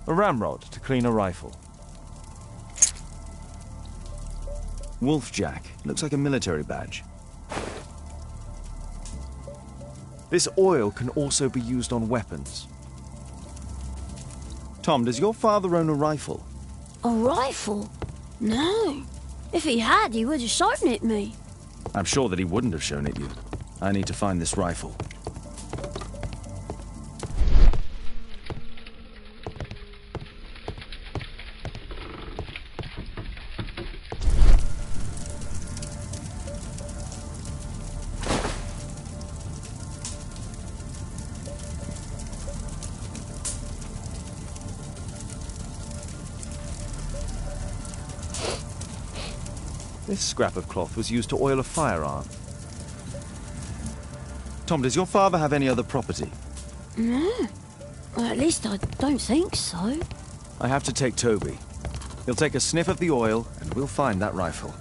A ramrod to clean a rifle. Wolfjack. Looks like a military badge. This oil can also be used on weapons. Tom, does your father own a rifle? A rifle? No. If he had, he would have shown it me. I'm sure that he wouldn't have shown it you. I need to find this rifle. This scrap of cloth was used to oil a firearm. Tom, does your father have any other property? No. Well, at least I don't think so. I have to take Toby. He'll take a sniff of the oil, and we'll find that rifle.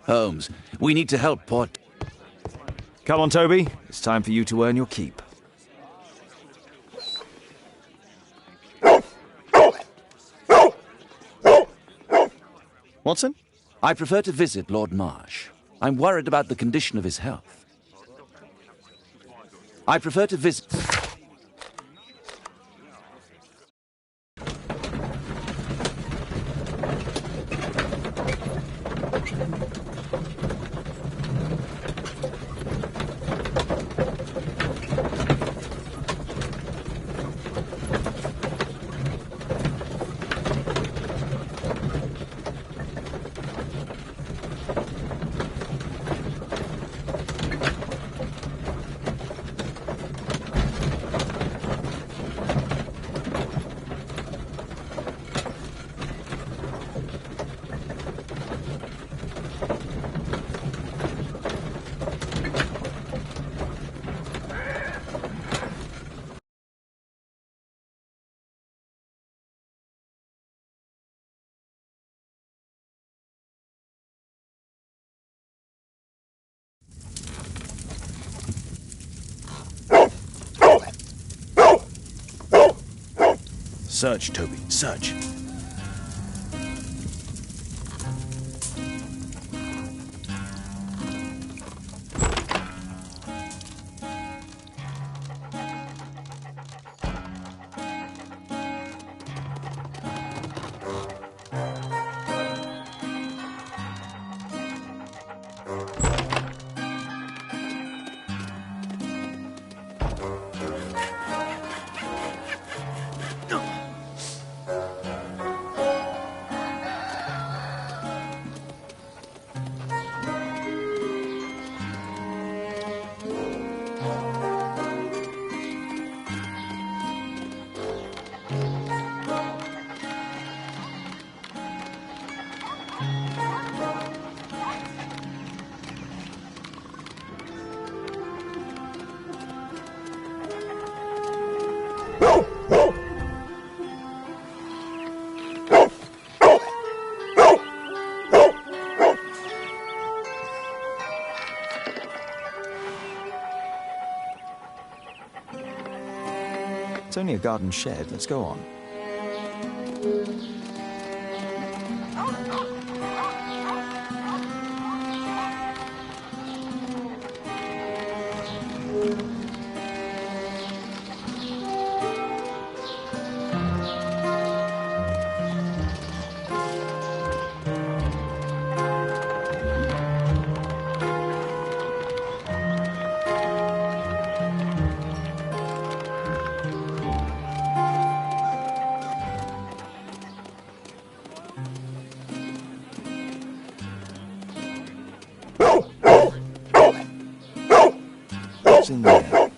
Holmes, we need to help Port. Come on, Toby. It's time for you to earn your keep. Watson? I prefer to visit Lord Marsh. I'm worried about the condition of his health. I prefer to visit... Search, Toby, search. It's only a garden shed. Let's go on. What's in there?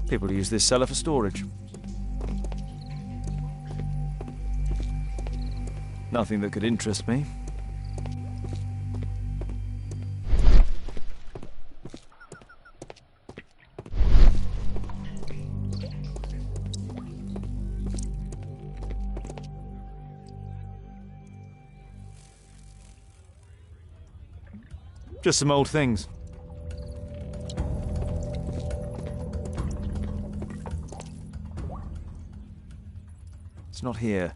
People use this cellar for storage. Nothing that could interest me. Just some old things. It's not here.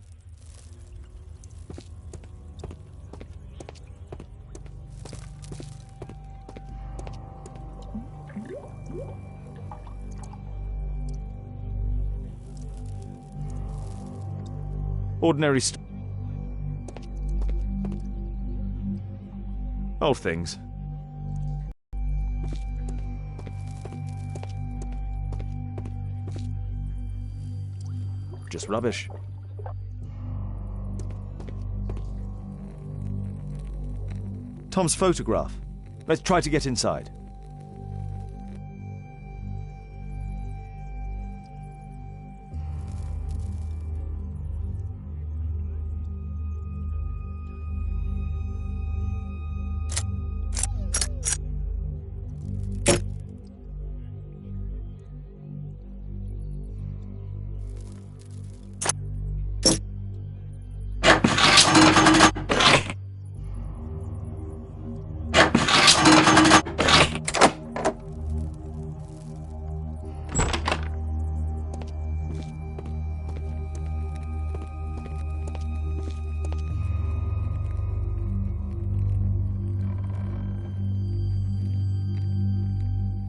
Ordinary old things. Just rubbish. Tom's photograph. Let's try to get inside.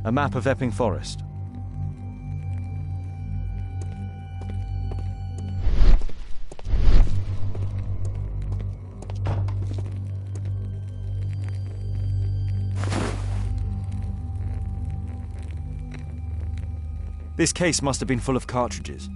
A map of Epping Forest. This case must have been full of cartridges.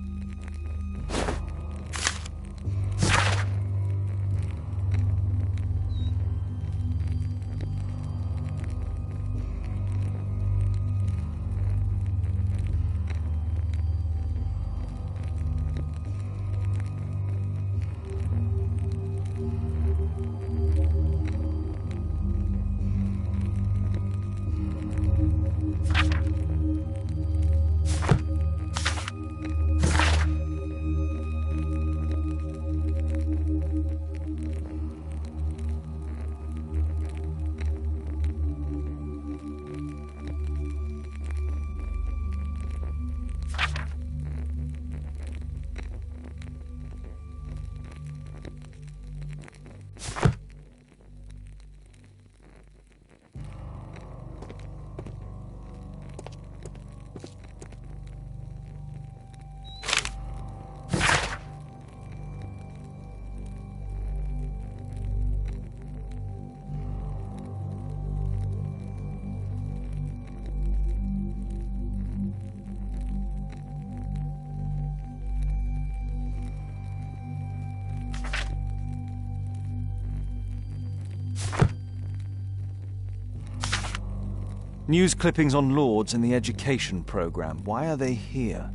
News clippings on Lords in the education program. Why are they here?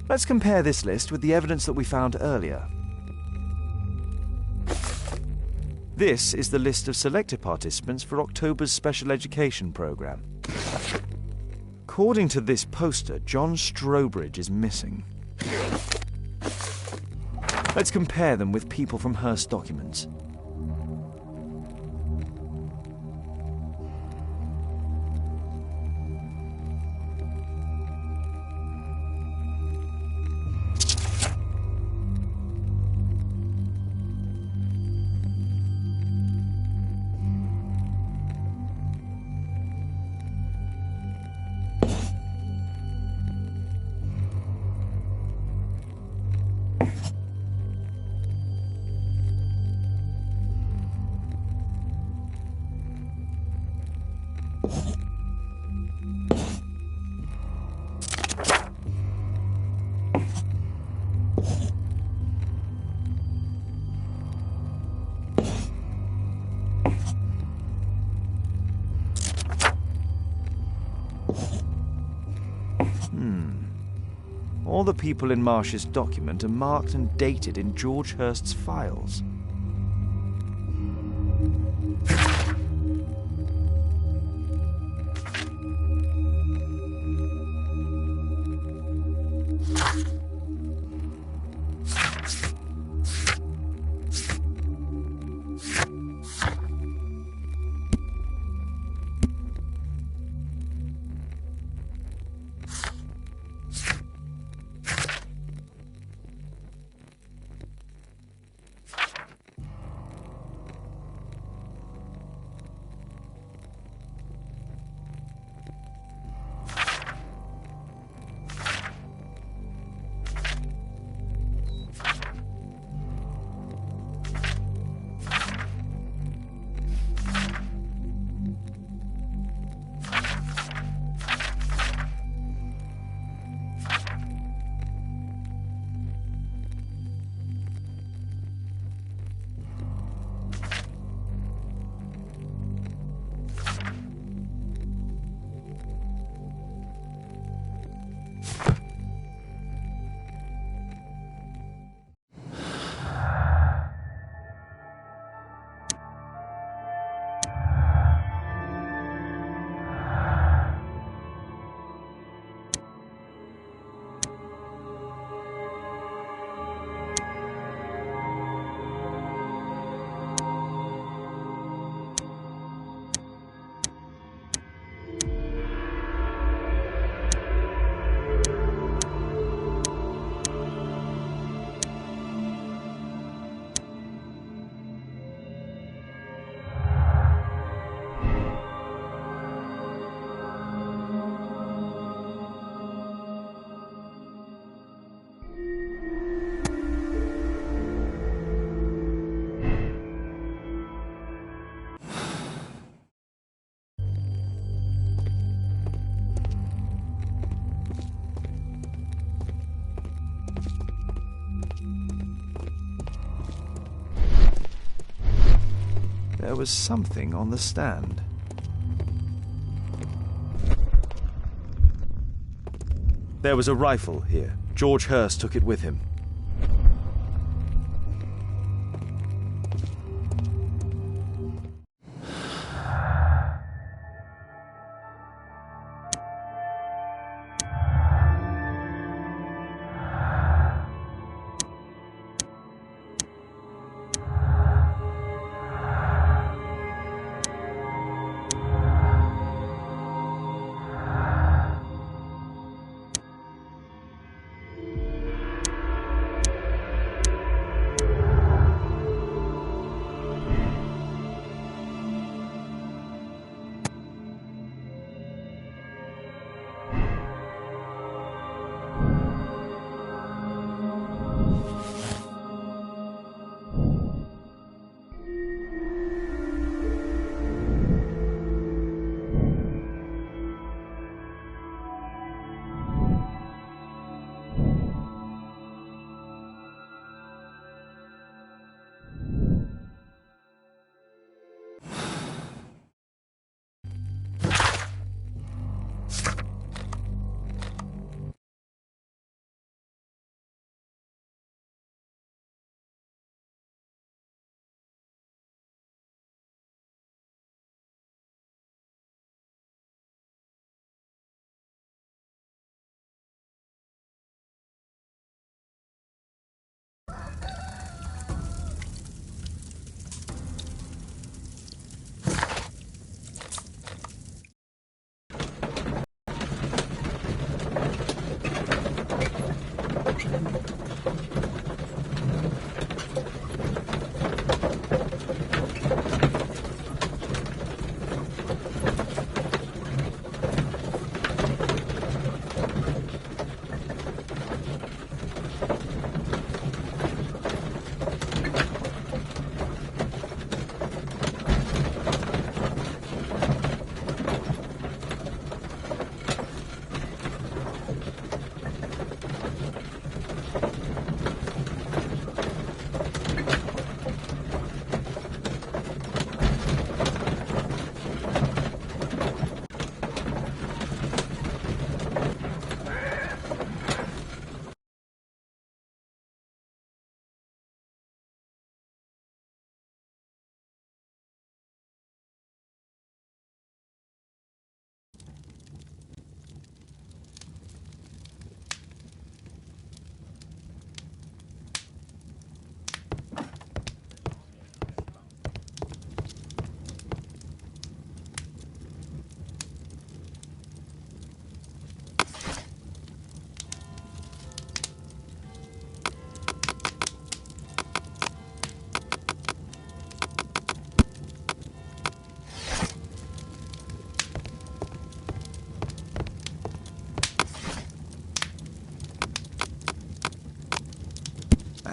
Let's compare this list with the evidence that we found earlier. This is the list of selected participants for October's special education program. According to this poster, John Strobridge is missing. Let's compare them with people from Hearst documents. All the people in Marsh's document are marked and dated in George Hearst's files. There was something on the stand. There was a rifle here. George Hearst took it with him.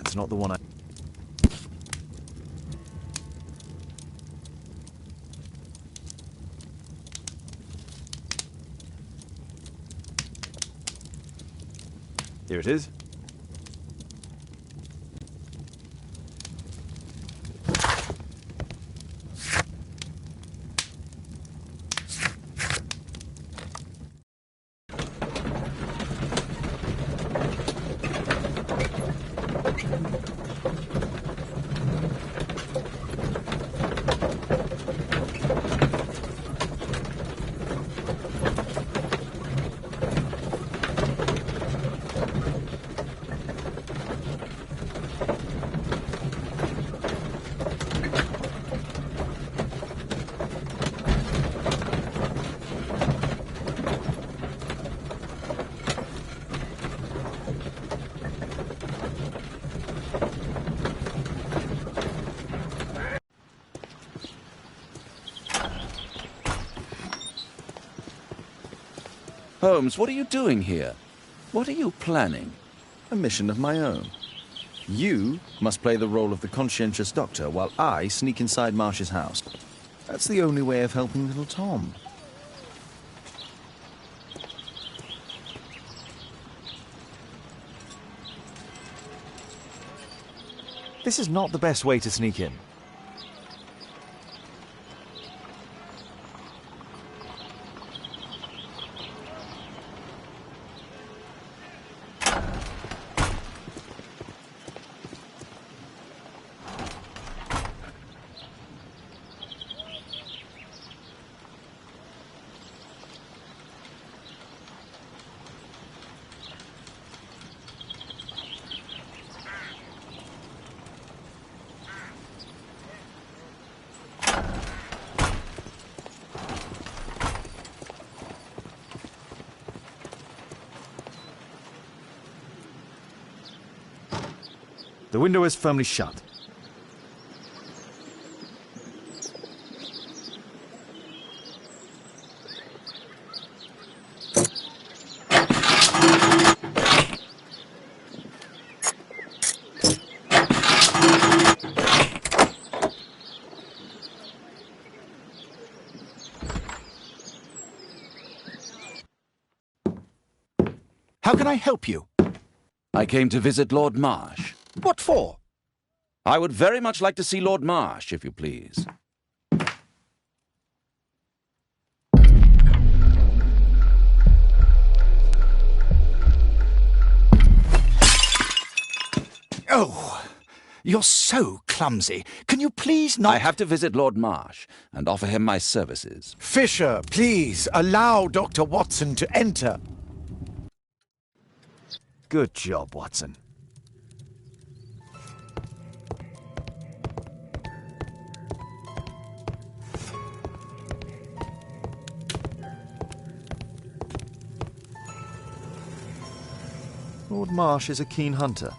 That's not the one I... Here it is. Holmes, what are you doing here? What are you planning? A mission of my own. You must play the role of the conscientious doctor while I sneak inside Marsh's house. That's the only way of helping little Tom. This is not the best way to sneak in. The window is firmly shut. How can I help you? I came to visit Lord Marsh. What for? I would very much like to see Lord Marsh, if you please. Oh, you're so clumsy. Can you please not... I have to visit Lord Marsh and offer him my services. Fisher, please, allow Dr. Watson to enter. Good job, Watson. Lord Marsh is a keen hunter.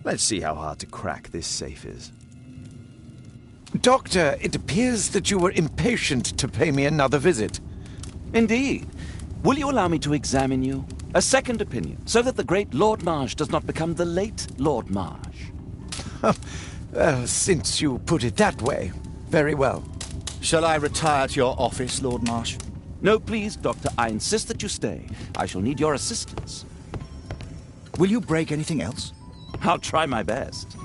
Let's see how hard to crack this safe is. Doctor, it appears that you were impatient to pay me another visit. Indeed. Will you allow me to examine you? A second opinion, so that the great Lord Marsh does not become the late Lord Marsh. Well, since you put it that way, very well. Shall I retire to your office, Lord Marsh? No, please, Doctor. I insist that you stay. I shall need your assistance. Will you break anything else? I'll try my best.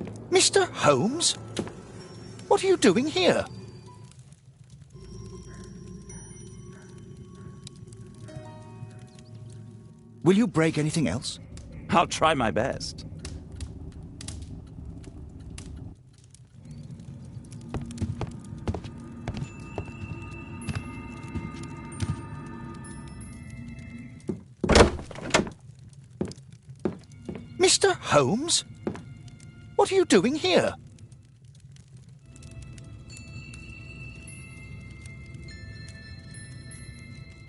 Mr. Holmes? What are you doing here? Will you break anything else? I'll try my best. Mr. Holmes? What are you doing here?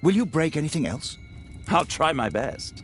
Will you break anything else? I'll try my best.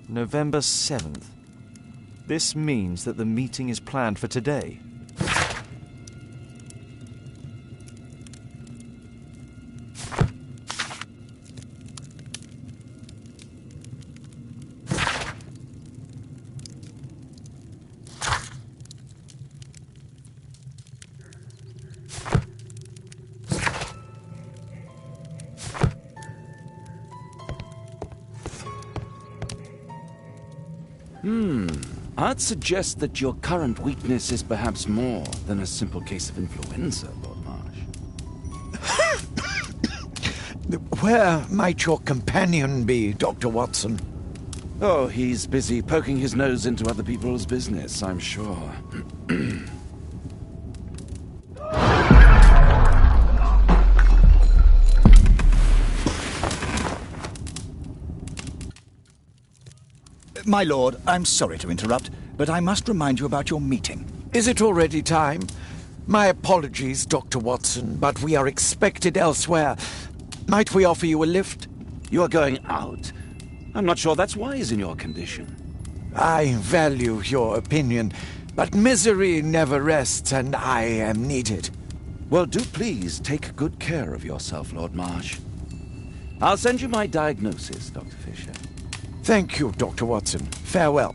November 7th. This means that the meeting is planned for today. I'd suggest that your current weakness is perhaps more than a simple case of influenza, Lord Marsh. Where might your companion be, Dr. Watson? Oh, he's busy poking his nose into other people's business, I'm sure. My lord, I'm sorry to interrupt, but I must remind you about your meeting. Is it already time? My apologies, Dr. Watson, but we are expected elsewhere. Might we offer you a lift? You're going out? I'm not sure that's wise in your condition. I value your opinion, but misery never rests, and I am needed. Well, do please take good care of yourself, Lord Marsh. I'll send you my diagnosis, Dr. Fisher. Thank you, Dr. Watson. Farewell.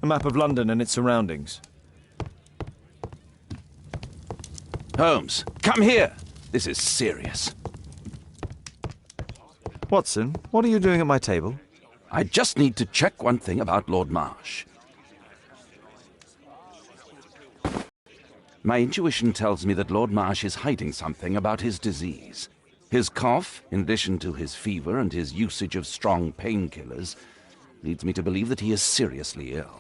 A map of London and its surroundings. Holmes, come here. This is serious. Watson, what are you doing at my table? I just need to check one thing about Lord Marsh. My intuition tells me that Lord Marsh is hiding something about his disease. His cough, in addition to his fever and his usage of strong painkillers, leads me to believe that he is seriously ill.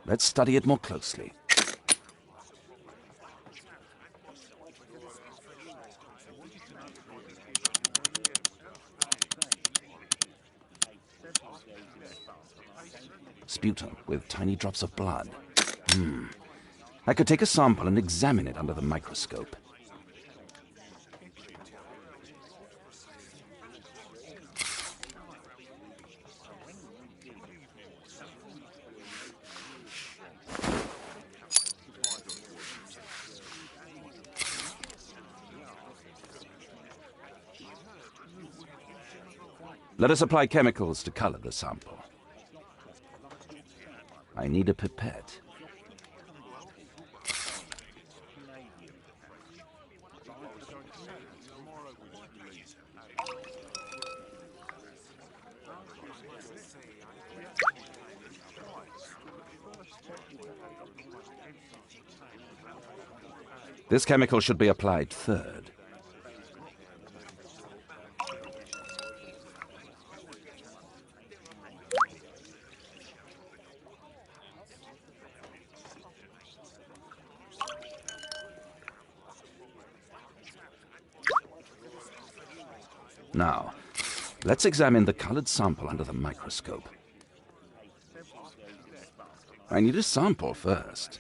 Let's study it more closely. Sputum with tiny drops of blood. I could take a sample and examine it under the microscope. Let us apply chemicals to color the sample. I need a pipette. This chemical should be applied third. Now, let's examine the colored sample under the microscope. I need a sample first.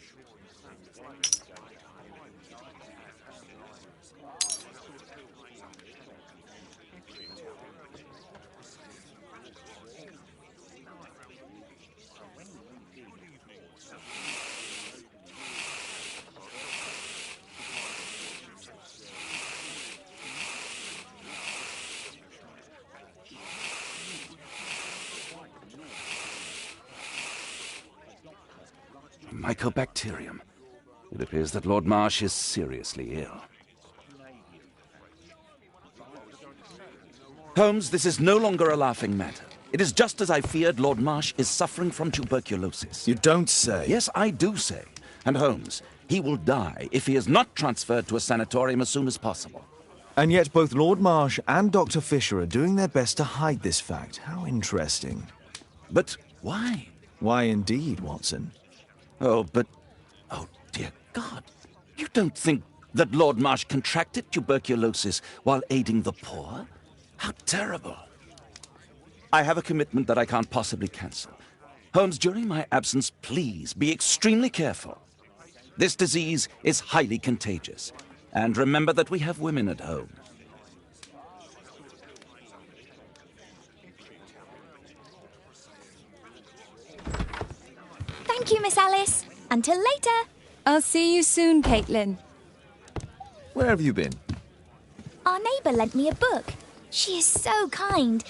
Mycobacterium. It appears that Lord Marsh is seriously ill. Holmes, this is no longer a laughing matter. It is just as I feared. Lord Marsh is suffering from tuberculosis. You don't say. Yes, I do say. And Holmes, he will die if he is not transferred to a sanatorium as soon as possible. And yet both Lord Marsh and Dr. Fisher are doing their best to hide this fact. How interesting. But why? Why indeed, Watson? Oh, dear God. You don't think that Lord Marsh contracted tuberculosis while aiding the poor? How terrible. I have a commitment that I can't possibly cancel. Holmes, during my absence, please be extremely careful. This disease is highly contagious. And remember that we have women at home. Thank you, Miss Alice. Until later. I'll see you soon, Caitlin. Where have you been? Our neighbour lent me a book. She is so kind.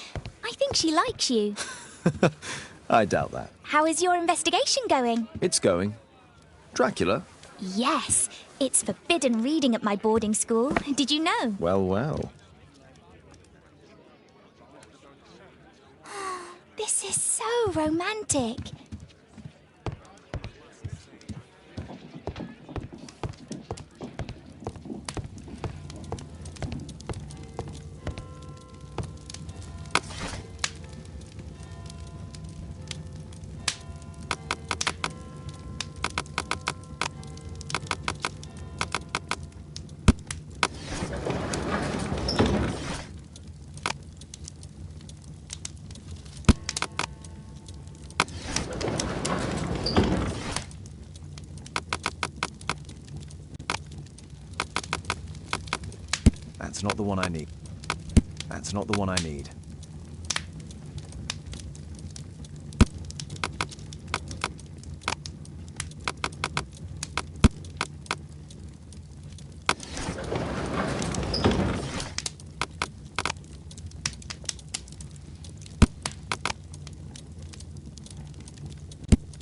I think she likes you. I doubt that. How is your investigation going? It's going. Dracula? Yes. It's forbidden reading at my boarding school. Did you know? Well, well. This is so romantic. That's not the one I need. That's not the one I need.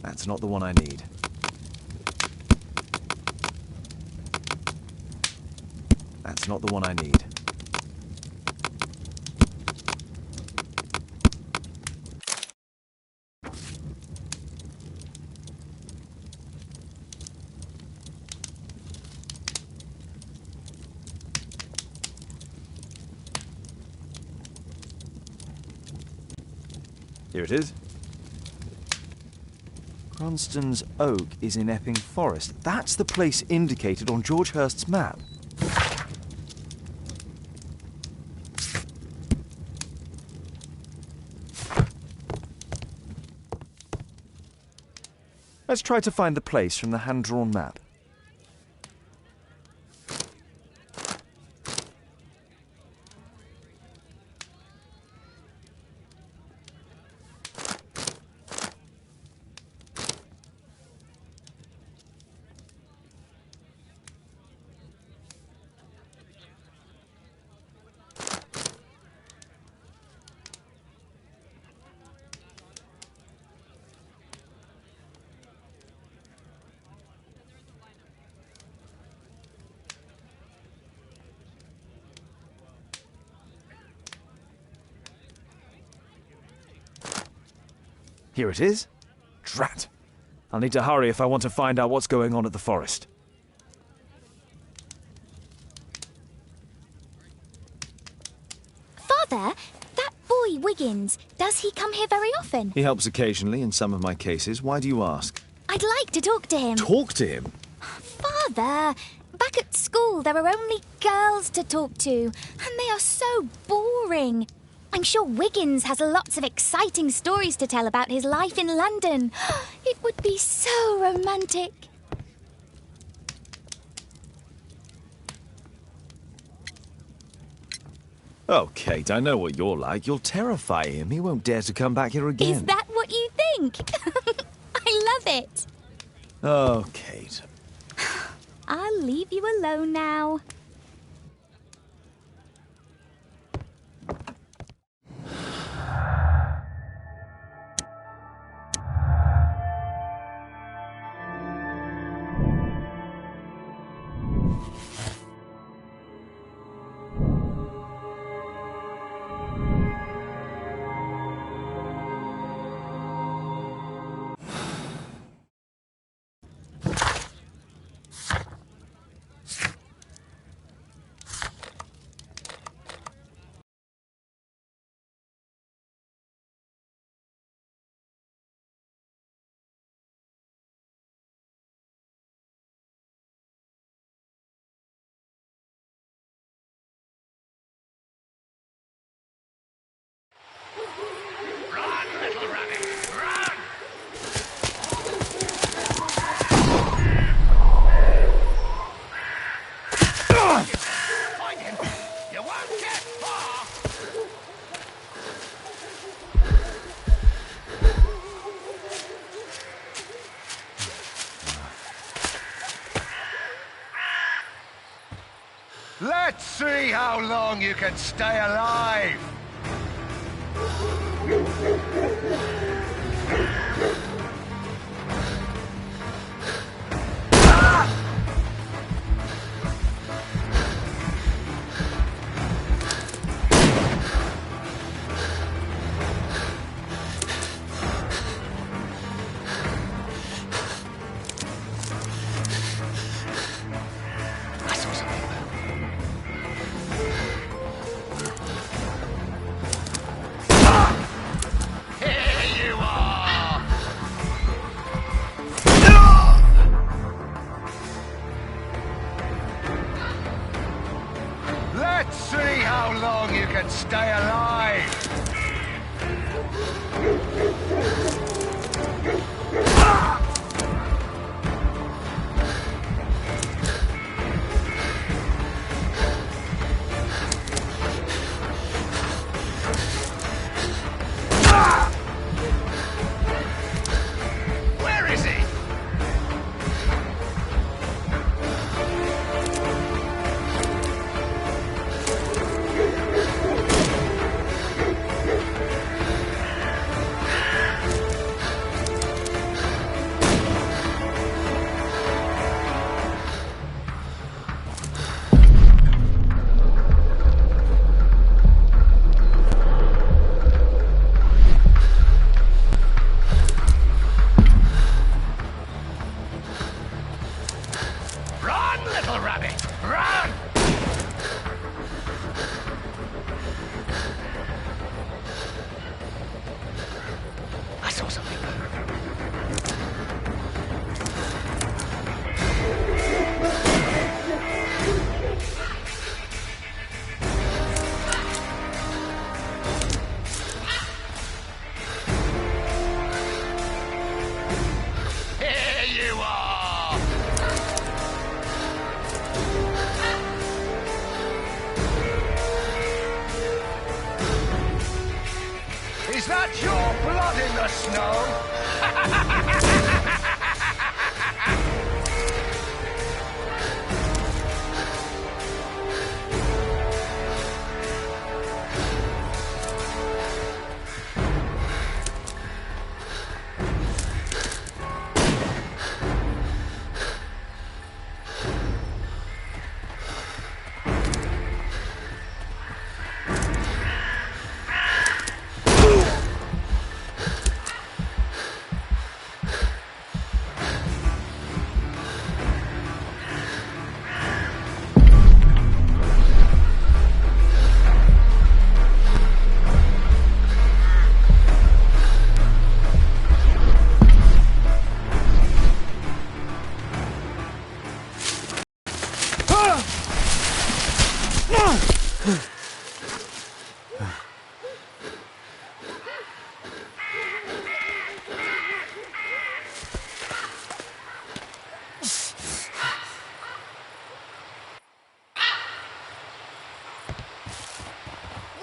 That's not the one I need. That's not the one I need. Here it is. Cranston's Oak is in Epping Forest. That's the place indicated on George Hurst's map. Let's try to find the place from the hand-drawn map. Here it is. Drat. I'll need to hurry if I want to find out what's going on at the forest. Father, that boy Wiggins, does he come here very often? He helps occasionally in some of my cases. Why do you ask? I'd like to talk to him. Talk to him? Father, back at school there are only girls to talk to, and they are so boring. I'm sure Wiggins has lots of exciting stories to tell about his life in London. It would be so romantic. Oh, Kate, I know what you're like. You'll terrify him. He won't dare to come back here again. Is that what you think? I love it. Oh, Kate. I'll leave you alone now. Let's see how long you can stay alive! Let's see how long you can stay alive! Where is he? Run, little rabbit! Run! I saw something. Here you are! Is that your blood in the snow?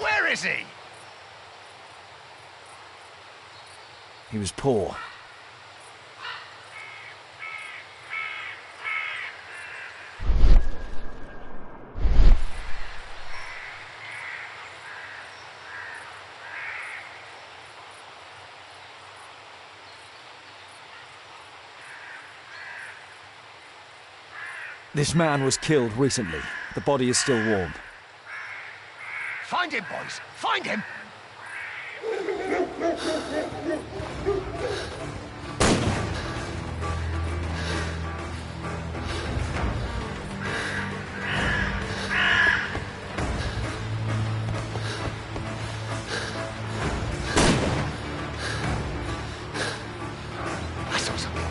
Where is he? He was poor. This man was killed recently. The body is still warm. Find him, boys! Find him! I saw something.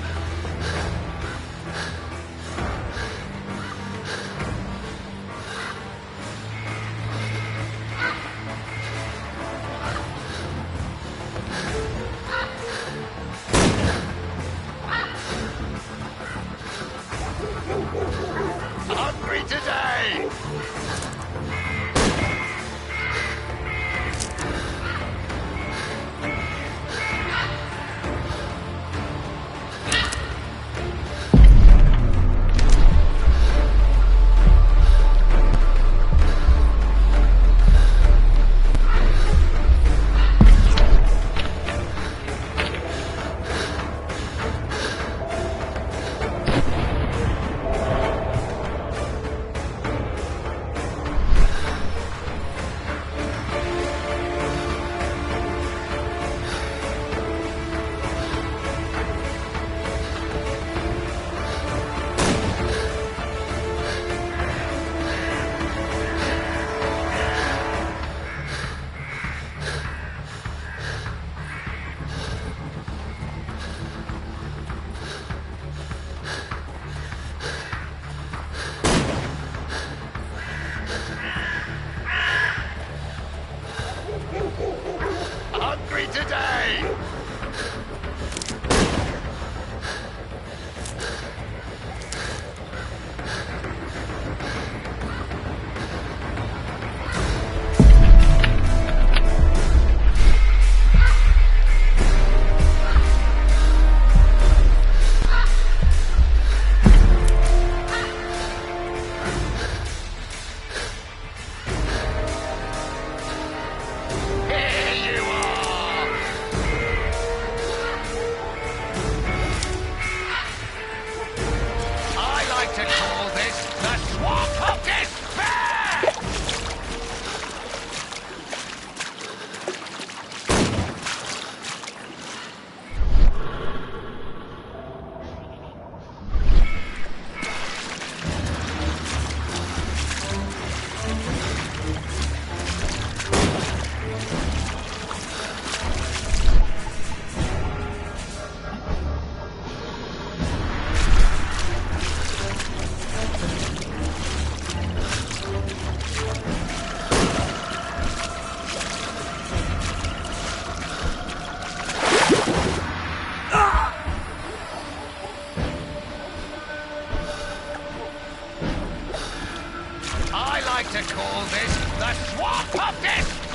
call this the Swamp of Despair!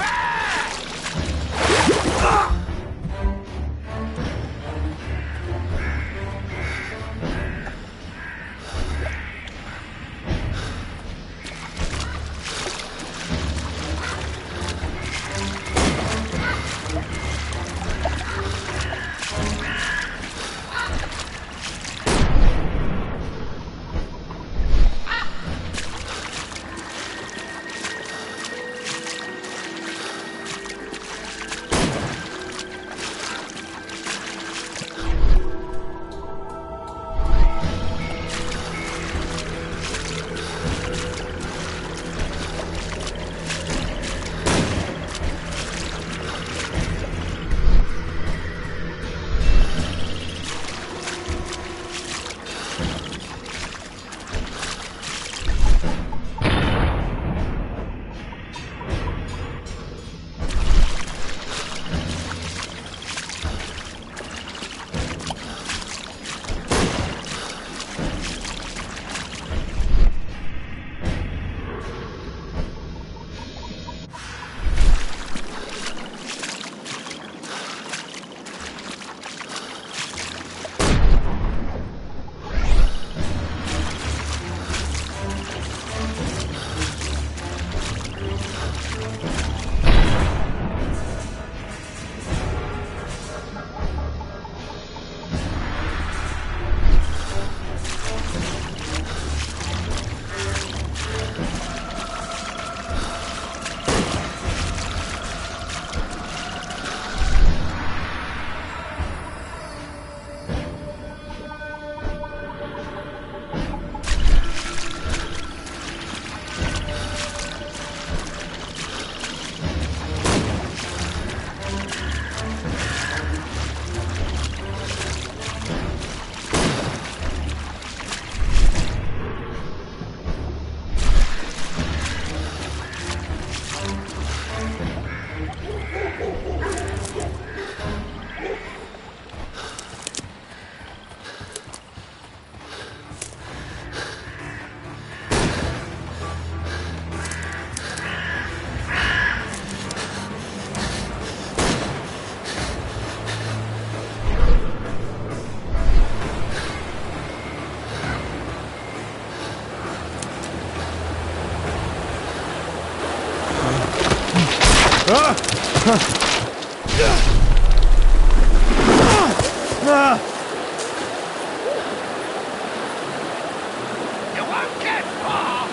You won't get far!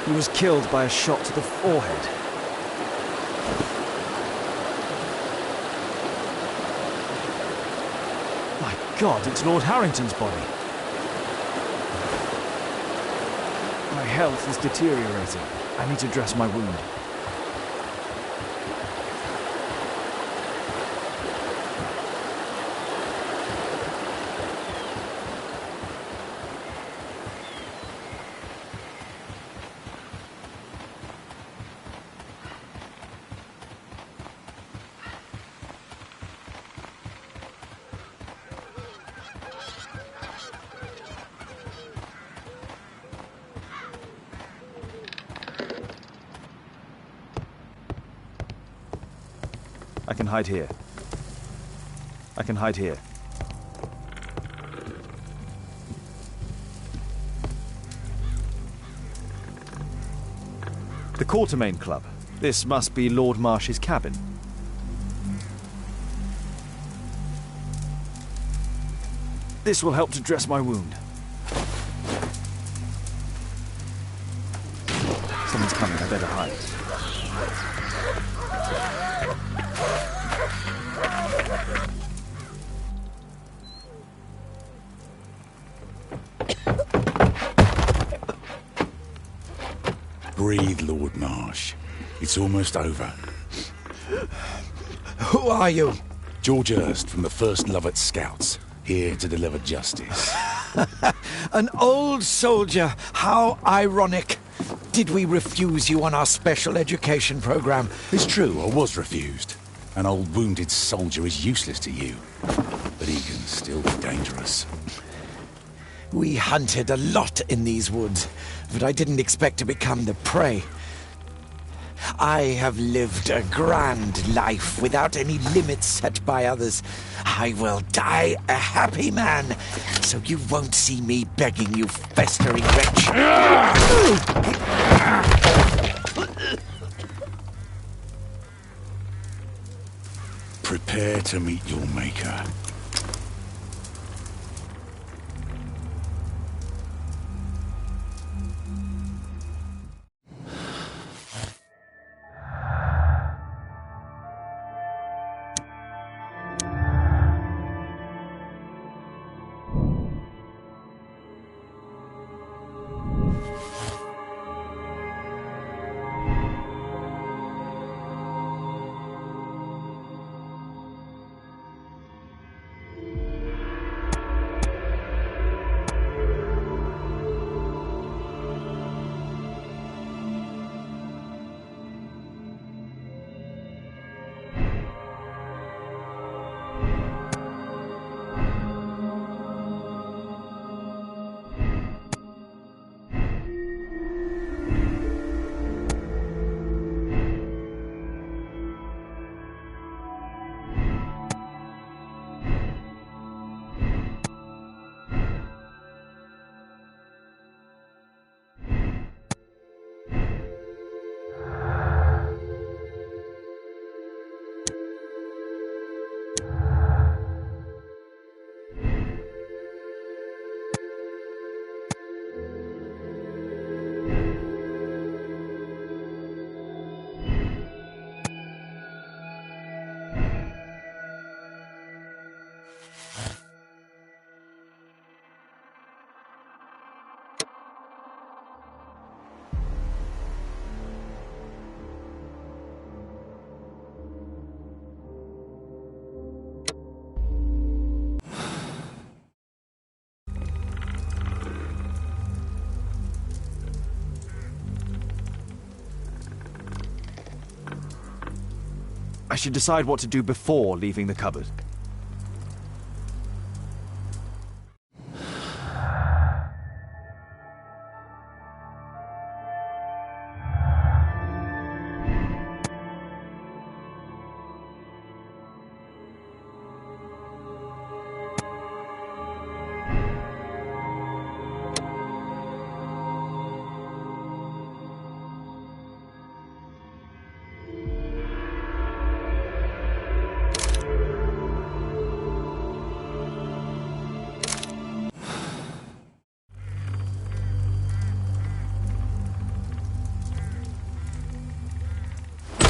He was killed by a shot to the forehead. My God, it's Lord Harrington's body. My health is deteriorating. I need to dress my wound. I can hide here. I can hide here. The Quartermain Club. This must be Lord Marsh's cabin. This will help to dress my wound. Someone's coming, I better hide. Breathe, Lord Marsh. It's almost over. Who are you? George Hurst from the 1st Lovat Scouts, here to deliver justice. An old soldier. How ironic. Did we refuse you on our special education program? It's true, I was refused. An old wounded soldier is useless to you, but he can still be dangerous. We hunted a lot in these woods, but I didn't expect to become the prey. I have lived a grand life without any limits set by others. I will die a happy man, so you won't see me begging, you festering wretch. Prepare to meet your maker. I should decide what to do before leaving the cupboard.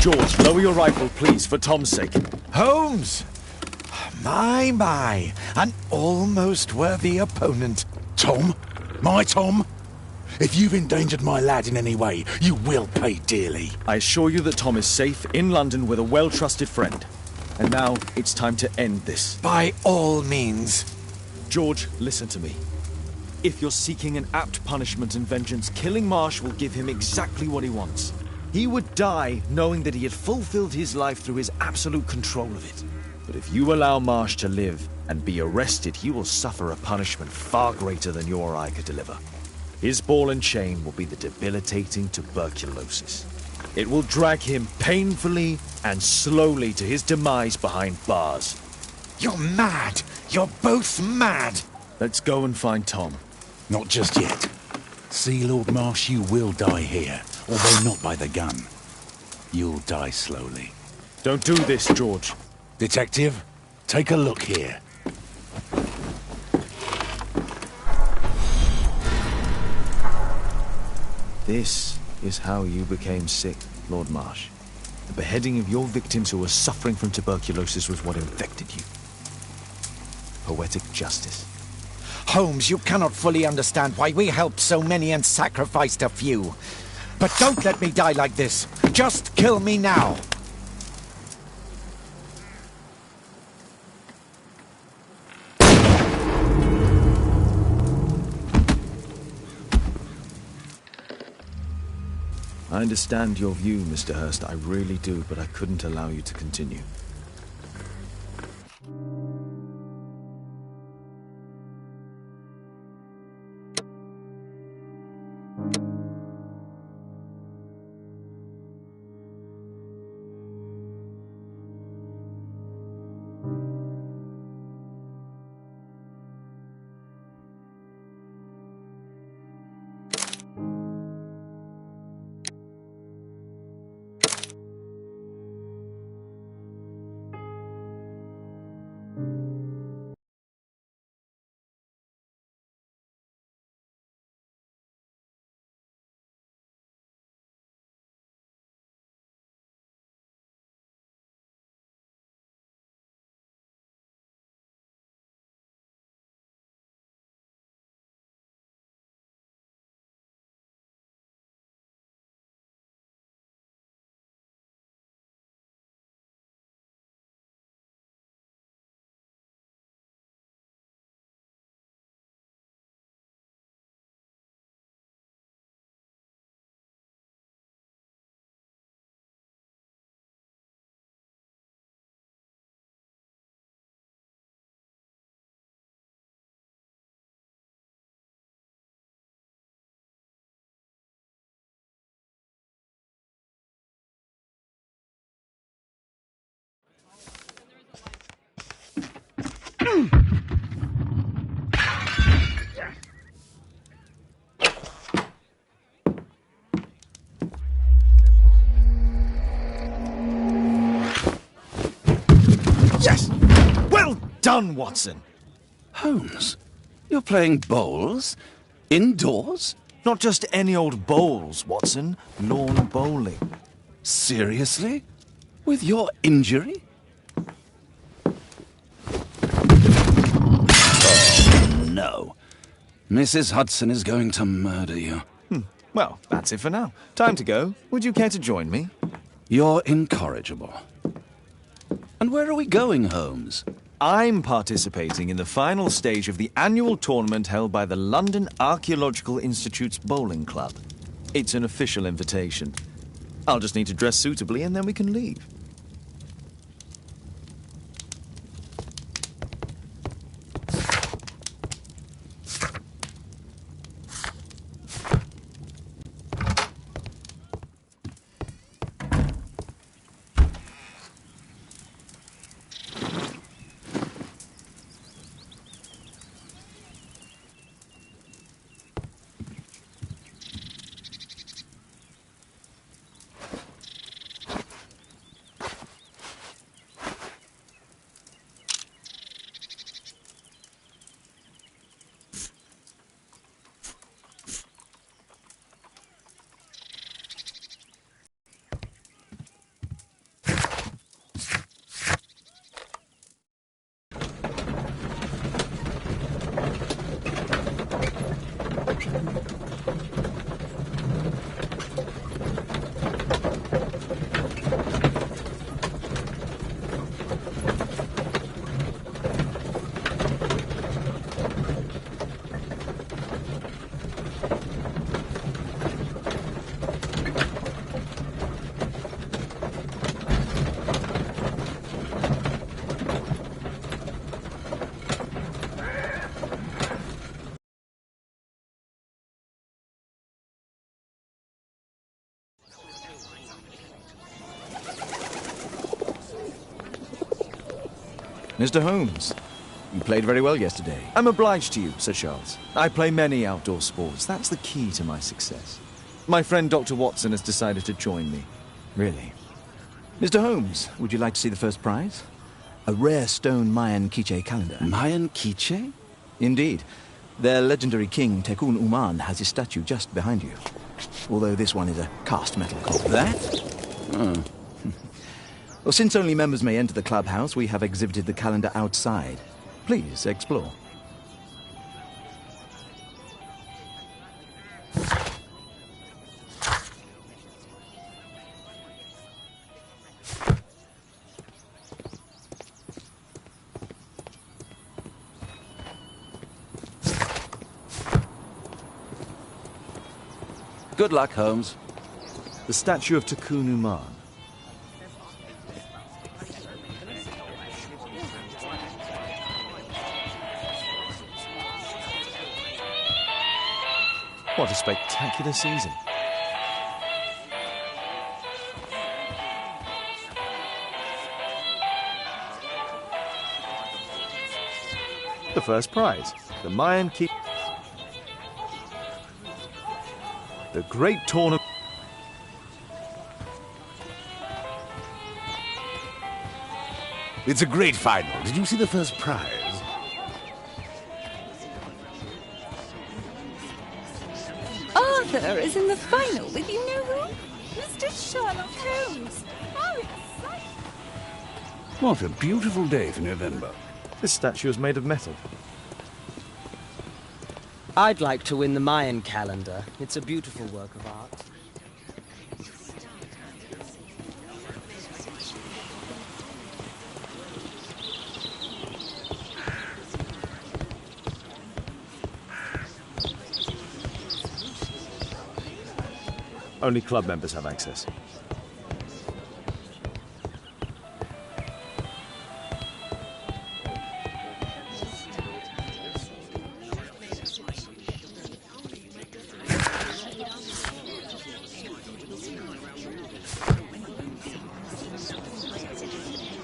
George, lower your rifle, please, for Tom's sake. Holmes! My, an almost worthy opponent. Tom? My Tom? If you've endangered my lad in any way, you will pay dearly. I assure you that Tom is safe in London with a well-trusted friend. And now it's time to end this. By all means. George, listen to me. If you're seeking an apt punishment and vengeance, killing Marsh will give him exactly what he wants. He would die knowing that he had fulfilled his life through his absolute control of it. But if you allow Marsh to live and be arrested, he will suffer a punishment far greater than you or I could deliver. His ball and chain will be the debilitating tuberculosis. It will drag him painfully and slowly to his demise behind bars. You're mad! You're both mad! Let's go and find Tom. Not just yet. See, Lord Marsh, you will die here, although not by the gun. You'll die slowly. Don't do this, George. Detective, take a look here. This is how you became sick, Lord Marsh. The beheading of your victims who were suffering from tuberculosis was what infected you. Poetic justice. Holmes, you cannot fully understand why we helped so many and sacrificed a few. But don't let me die like this. Just kill me now. I understand your view, Mr. Hurst. I really do, but I couldn't allow you to continue. Yes! Well done, Watson! Holmes, you're playing bowls? Indoors? Not just any old bowls, Watson. Lawn bowling. Seriously? With your injury? Oh, no. Mrs. Hudson is going to murder you. Well, that's it for now. Time to go. Would you care to join me? You're incorrigible. And where are we going, Holmes? I'm participating in the final stage of the annual tournament held by the London Archaeological Institute's bowling club. It's an official invitation. I'll just need to dress suitably and then we can leave. Mr. Holmes, you played very well yesterday. I'm obliged to you, Sir Charles. I play many outdoor sports. That's the key to my success. My friend Dr. Watson has decided to join me. Really? Mr. Holmes, would you like to see the first prize? A rare stone Mayan Quiche calendar. Mayan Quiche? Indeed. Their legendary king, Tekun Uman, has his statue just behind you. Although this one is a cast metal copy. That? Oh. Well, since only members may enter the clubhouse, we have exhibited the calendar outside. Please, explore. Good luck, Holmes. The statue of Tekun Uman. What a spectacular season. The first prize, the Mayan Keep. The great tournament. It's a great final. Did you see the first prize? Arthur is in the final with you know who? Mr. Sherlock Holmes. How exciting! What a beautiful day for November. This statue is made of metal. I'd like to win the Mayan calendar. It's a beautiful work of art. Only club members have access.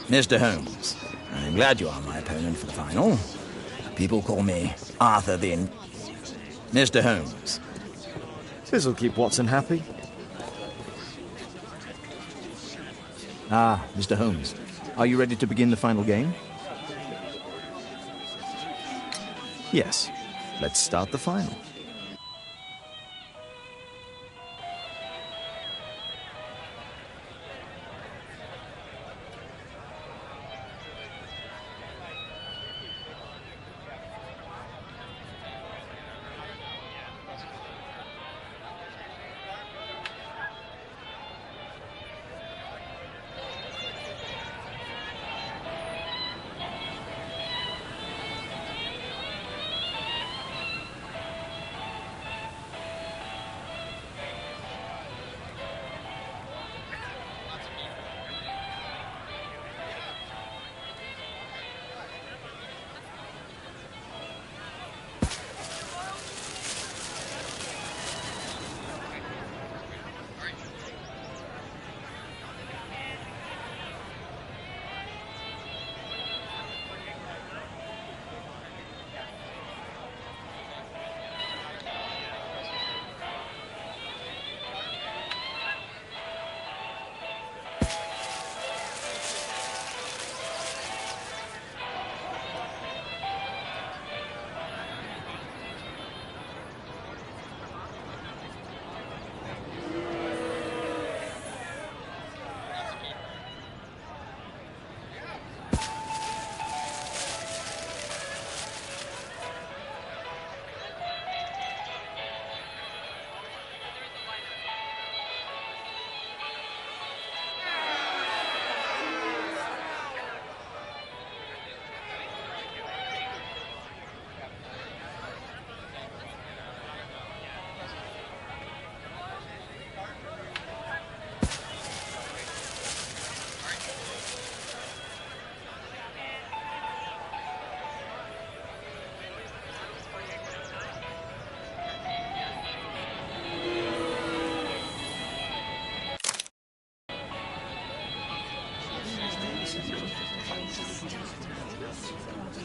Mr. Holmes, I'm glad you are my opponent for the final. People call me Arthur the Mr. Holmes. This'll keep Watson happy. Ah, Mr. Holmes, are you ready to begin the final game? Yes. Let's start the final.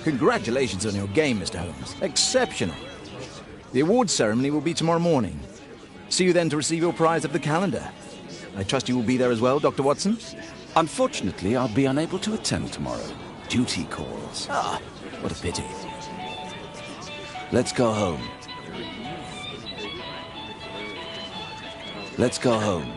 Congratulations on your game, Mr. Holmes. Exceptional. The awards ceremony will be tomorrow morning. See you then to receive your prize of the calendar. I trust you will be there as well, Dr. Watson? Unfortunately, I'll be unable to attend tomorrow. Duty calls. Ah, what a pity. Let's go home. Let's go home.